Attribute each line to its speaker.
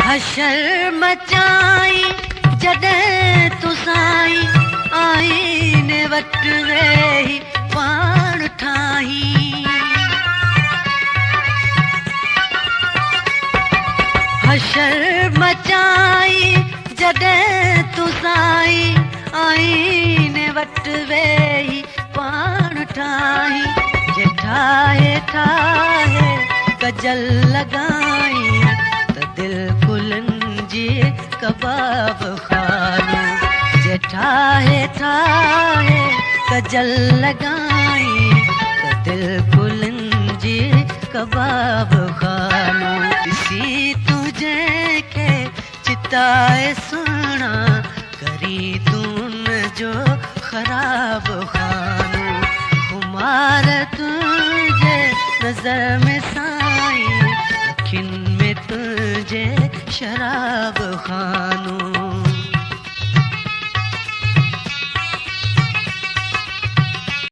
Speaker 1: हशर मचाई जॾहिं तूं साईं आईने वटि वेही पाण ठाही। हशर मचाई जॾहिं तूं साईं आईने वटि वेही पाण ठाही। जे ठाहे ठाहे गजल लॻाई त दिलि गुलनि जी कबाब खानो। जे ठाहे ठाहे गजल लॻाई त दिलि गुलनि जी कबाब खानो। ॾिसी तुझे के चिताए सुहिणा करी तूं जो ख़राब खानो। खुमार तुझे नज़र में साईं अखियुनि में तुझे शराब खानो।